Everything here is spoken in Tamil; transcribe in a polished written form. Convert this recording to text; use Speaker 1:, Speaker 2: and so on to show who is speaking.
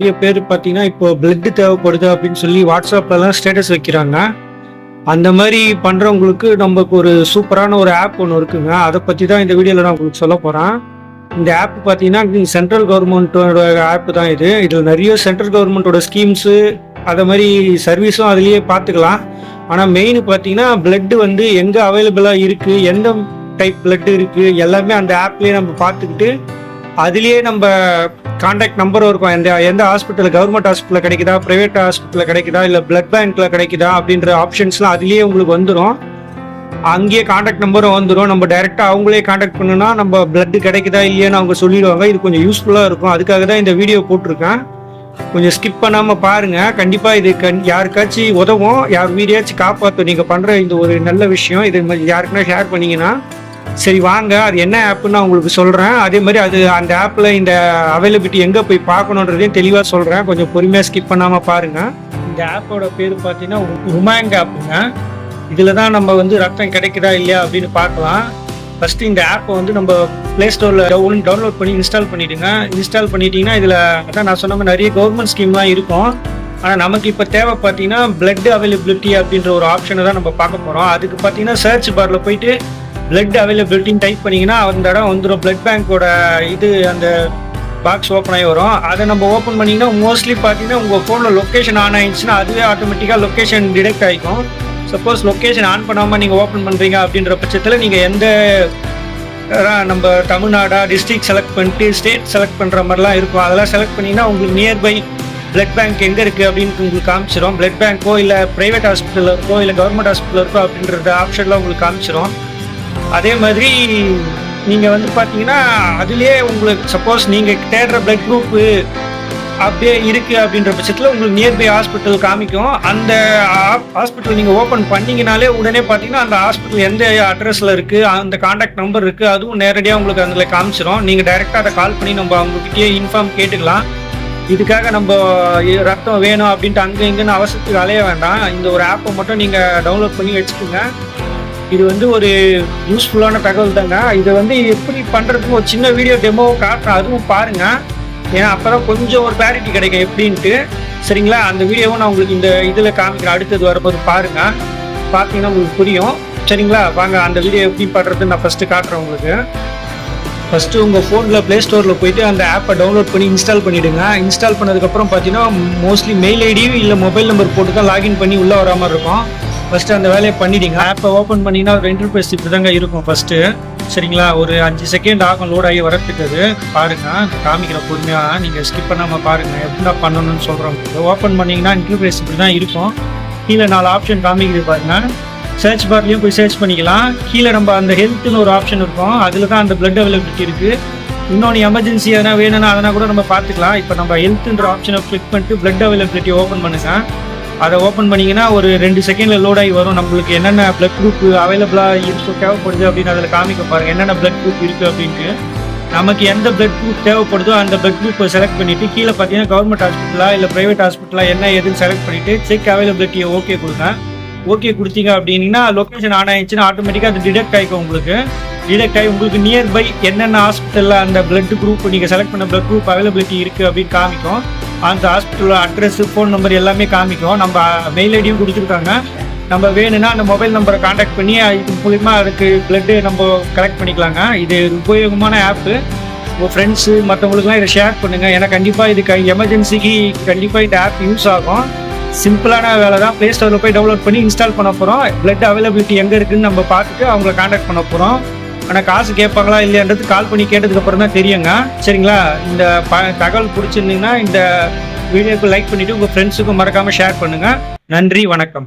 Speaker 1: நிறைய பேர் பார்த்தீங்கன்னா, இப்போ பிளட் தேவைப்படுது அப்படின்னு சொல்லி வாட்ஸ்அப்லலாம் ஸ்டேட்டஸ் வைக்கிறாங்க. அந்த மாரி பண்றவங்களுக்கு நமக்கு ஒரு சூப்பரான ஒரு ஆப் ஒண்ணு இருக்குங்க. அத பத்தி தான் இந்த வீடியோல நான் உங்களுக்கு சொல்லப் போறேன். இந்த ஆப் பார்த்தீங்கன்னா, சென்ட்ரல் கவர்மெண்ட்டோட ஆப் தான் இது. இதுல நிறைய சென்ட்ரல் கவர்மெண்ட்டோட ஸ்கீம்ஸு அத மாரி சர்வீஸும் அதிலேயே பார்த்துக்கலாம். ஆனா மெயின் பார்த்தீங்கன்னா, பிளட் வந்து எங்க அவைலபிளா இருக்கு, எந்த டைப் பிளட் இருக்கு எல்லாமே அந்த ஆப்லயே நம்ம பார்த்துக்கிட்டு, அதிலேயே நம்ம கான்டாக்ட் நம்பரும் இருக்கும். எந்த எந்த ஹாஸ்பிட்டல் கவர்மெண்ட் ஹாஸ்பிட்டலில் கிடைக்குதா, ப்ரைவேட் ஹாஸ்பிட்டலில் கிடைக்குதா, இல்லை பிளட் பேங்க்கில் கிடைக்குதா அப்படின்ற ஆப்ஷன்ஸ்லாம் அதுலேயே உங்களுக்கு வந்துடும். அங்கேயே கான்டாக்ட் நம்பரும் வந்துடும். நம்ம டைரெக்டாக அவங்களே கான்டாக்ட் பண்ணுனா நம்ம பிளட் கிடைக்குதா இல்லையான்னு அவங்க சொல்லிடுவாங்க. இது கொஞ்சம் யூஸ்ஃபுல்லாக இருக்கும். அதுக்காக தான் இந்த வீடியோ போட்டிருக்கேன். கொஞ்சம் ஸ்கிப் பண்ணாமல் பாருங்கள். கண்டிப்பாக இது யாருக்காச்சும் உதவும், யார் வீடியாச்சும் காப்பாற்றும். நீங்கள் பண்ணுற இந்த ஒரு நல்ல விஷயம். இது யாருக்குன்னா ஷேர் பண்ணிங்கன்னா சரி வாங்க, அது என்ன ஆப்புன்னு நான் உங்களுக்கு சொல்கிறேன். அதே மாதிரி அது அந்த ஆப்பில் இந்த அவைலபிலிட்டி எங்கே போய் பார்க்கணுன்றதையும் தெளிவாக சொல்கிறேன். கொஞ்சம் பொறுமையாக ஸ்கிப் பண்ணாமல் பாருங்கள். இந்த ஆப்போட பேர் பார்த்தீங்கன்னா உமாங் ஆப்புங்க. இதில் தான் நம்ம வந்து ரத்தம் கிடைக்குதா இல்லையா அப்படின்னு பார்க்கலாம். ஃபஸ்ட்டு இந்த ஆப்பை வந்து நம்ம ப்ளே ஸ்டோரில் டவுன்லோட் பண்ணி இன்ஸ்டால் பண்ணிவிடுங்க. இன்ஸ்டால் பண்ணிட்டீங்கன்னா இதில் அதான் நான் சொன்ன மாதிரி நிறைய கவர்மெண்ட் ஸ்கீம்லாம் இருக்கும். ஆனால் நமக்கு இப்போ தேவை பார்த்தீங்கன்னா பிளட் அவைலபிலிட்டி அப்படின்ற ஒரு ஆப்ஷனை தான் நம்ம பார்க்க போகிறோம். அதுக்கு பார்த்தீங்கன்னா சர்ச் பாரில் போயிட்டு பிளட் அவைலபிலிட்டின்னு டைப் பண்ணிங்கன்னா அந்த இடம் வந்துடும். பிளட் பேங்க்கோட இது அந்த பாக்ஸ் ஓப்பன் ஆகி வரும். அதை நம்ம ஓப்பன் பண்ணிங்கன்னா மோஸ்ட்லி பார்த்தீங்கன்னா உங்கள் ஃபோனில் லொக்கேஷன் ஆன் ஆயிடுச்சுன்னா அதுவே ஆட்டோமேட்டிக்காக லொக்கேஷன் டிடெக்ட் ஆகிக்கும். சப்போஸ் லொக்கேஷன் ஆன் பண்ணாமல் நீங்கள் ஓப்பன் பண்ணுறீங்க அப்படின்ற பட்சத்தில் நீங்கள் எந்த நம்ம தமிழ்நாடா டிஸ்ட்ரிக்ட் செலக்ட் பண்ணிட்டு ஸ்டேட் செலக்ட் பண்ணுற மாதிரிலாம் இருக்கும். அதெல்லாம் செலக்ட் பண்ணிங்கன்னா உங்களுக்கு நியர்பை பிளட் பேங்க் எங்கே இருக்குது அப்படின்னு உங்களுக்கு காமிச்சிடும். பிளட் பேங்க்கோ இல்லை ப்ரைவேட் ஹாஸ்பிட்டலில் இருக்கோ இல்லை கவர்மெண்ட் ஹாஸ்பிட்டலில் இருக்கோ அப்படின்ற ஆப்ஷன்லாம் உங்களுக்கு காமிச்சிடும். அதே மாதிரி நீங்கள் வந்து பார்த்தீங்கன்னா அதுலேயே உங்களுக்கு சப்போஸ் நீங்கள் தேடுற பிளட் குரூப்பு அப்படியே இருக்குது அப்படின்ற பட்சத்தில் உங்களுக்கு நியர்பை ஹாஸ்பிட்டல் காமிக்கும். அந்த ஹாஸ்பிட்டல் நீங்கள் ஓப்பன் பண்ணிங்கனாலே உடனே பார்த்தீங்கன்னா அந்த ஹாஸ்பிட்டல் எந்த அட்ரஸில் இருக்குது, அந்த கான்டாக்ட் நம்பர் இருக்குது, அதுவும் நேரடியாக உங்களுக்கு அதில் காமிச்சிடும். நீங்கள் டைரெக்டாக அதை கால் பண்ணி நம்ம அவங்ககிட்டயே இன்ஃபார்ம் கேட்டுக்கலாம். இதுக்காக நம்ம ரத்தம் வேணும் அப்படின்ட்டு அங்கே இங்கேன்னு அவசரத்துக்கு அலைய வேண்டாம். இந்த ஒரு ஆப்பை மட்டும் நீங்கள் டவுன்லோட் பண்ணி வச்சுக்கோங்க. இது வந்து ஒரு யூஸ்ஃபுல்லான தகவல் தாங்க. இதை வந்து எப்படி பண்ணுறதுக்கு ஒரு சின்ன வீடியோ டெமோ காட்டுறேன், அதுவும் பாருங்கள். ஏன்னா அப்போ தான் கொஞ்சம் ஒரு கிளாரிட்டி கிடைக்கும் எப்படின்ட்டு. சரிங்களா? அந்த வீடியோவும் நான் உங்களுக்கு இந்த இதில் காமிக்கிறேன். அடுத்தது வரும்போது பாருங்கள், பார்த்தீங்கன்னா உங்களுக்கு புரியும். சரிங்களா? வாங்க அந்த வீடியோ எப்படி பண்ணுறதுன்னு நான் ஃபஸ்ட்டு காட்டுறேன் உங்களுக்கு. ஃபஸ்ட்டு உங்கள் ஃபோனில் ப்ளே ஸ்டோரில் போய்ட்டு அந்த ஆப்பை டவுன்லோட் பண்ணி இன்ஸ்டால் பண்ணிவிடுங்க. இன்ஸ்டால் பண்ணதுக்கப்புறம் பார்த்தீங்கன்னா மோஸ்ட்லி மெயில் ஐடி இல்லை மொபைல் நம்பர் போட்டு தான் லாகின் பண்ணி உள்ளே வர மாதிரி இருக்கும். ஃபஸ்ட்டு அந்த வேலையை பண்ணிவிடுங்க. ஆப்பை ஓப்பன் பண்ணிங்கன்னா ஒரு இன்டர்ஃபேஸ் இப்படி தாங்க இருக்கும் ஃபஸ்ட்டு. சரிங்களா? ஒரு 5 செகண்ட் ஆகும் லோட் ஆகி வரத்துக்கு. அது பாருங்கள், காமிக்கிற பொறுமையாக நீங்கள் ஸ்கிப் பண்ணாமல் பாருங்கள். எப்படி பண்ணணும்னு சொல்கிறவங்களுக்கு ஓப்பன் பண்ணிங்கன்னா இன்டர்ஃபேஸ் இப்படி தான் இருக்கும். கீழே 4 ஆப்ஷன் காமிக்கிறது பாருங்கள். சர்ச் பார்லையும் போய் சர்ச் பண்ணிக்கலாம். கீழே நம்ம அந்த ஹெல்த்துன்னு ஒரு ஆப்ஷன் இருக்கும். அதில் தான் அந்த பிளட் அவைலபிலிட்டி இருக்குது. இன்னொன்று எமர்ஜென்சி எதனா வேணும்னா அதனால் கூட நம்ம பார்த்துக்கலாம். இப்போ நம்ம ஹெல்த்துன்ற ஆப்ஷனை கிளிக் பண்ணிட்டு பிளட் அவைலபிலிட்டி ஓப்பன் பண்ணுங்கள். அதை ஓப்பன் பண்ணிங்கன்னா ஒரு 2 செகண்டில் லோட் ஆகி வரும். நம்மளுக்கு என்னென்ன பிளட் குரூப் அவைலபிளாக இருக்கு தேவைப்படுது அப்படின்னு அதில் காமிக்க பாருங்கள். என்னென்ன பிளட் குரூப் இருக்குது அப்படின்ட்டு நமக்கு எந்த பிளட் குரூப் தேவைப்படுதோ அந்த பிளட் குரூப்பை செலக்ட் பண்ணிவிட்டு கீழே பார்த்தீங்கன்னா கவர்மெண்ட் ஹாஸ்பிட்டலா இல்லை ப்ரைவேட் ஹாஸ்பிட்டலா என்ன எதுன்னு செலக்ட் பண்ணிவிட்டு செக் அவைலபிலிட்டியை ஓகே கொடுங்க. ஓகே கொடுத்தீங்க அப்படின்னா லொக்கேஷன் ஆன் ஆயிடுச்சுன்னா ஆட்டோமேட்டிக்காக அது டிடெக்ட் ஆகிக்கும். உங்களுக்கு டிடெக்ட் ஆகி உங்களுக்கு நியர்பை என்னென்ன ஹாஸ்பிட்டலில் அந்த பிளட் குரூப் நீங்கள் செலக்ட் பண்ண பிளட் குரூப் அவைலபிலிட்டி இருக்குது அப்படின்னு காமிக்கும். அந்த ஹாஸ்பிட்டலோட அட்ரஸ், ஃபோன் நம்பர் எல்லாமே காமிக்கும். நம்ம மெயில் ஐடியும் கொடுத்துருக்காங்க. நம்ம வேணும்னா அந்த மொபைல் நம்பரை கான்டாக்ட் பண்ணி இது மூலிமா அதுக்கு பிளட்டு நம்ம கலெக்ட் பண்ணிக்கலாங்க. இது உபயோகமான ஆப்பு. உங்கள் ஃப்ரெண்ட்ஸு மற்றவங்களுக்குலாம் இதை ஷேர் பண்ணுங்கள். ஏன்னா கண்டிப்பாக இதுக்கு எமர்ஜென்சிக்கு கண்டிப்பாக இந்த ஆப் யூஸ் ஆகும். சிம்பிளான வேலை தான். ப்ளே ஸ்டோரில் போய் டவுன்லோட் பண்ணி இன்ஸ்டால் பண்ண போகிறோம். பிளட் அவைலபிலிட்டி எங்கே இருக்குதுன்னு நம்ம பார்த்துட்டு அவங்கள கான்டாக்ட் பண்ண போகிறோம். ஆனால் காசு கேட்பாங்களா இல்லைன்றது கால் பண்ணி கேட்டதுக்கப்புறம் தான் தெரியுங்க. சரிங்களா? இந்த தகவல் பிடிச்சிருந்தீங்கன்னா இந்த வீடியோக்கு லைக் பண்ணிவிட்டு உங்கள் ஃப்ரெண்ட்ஸுக்கும் மறக்காமல் ஷேர் பண்ணுங்கள். நன்றி, வணக்கம்.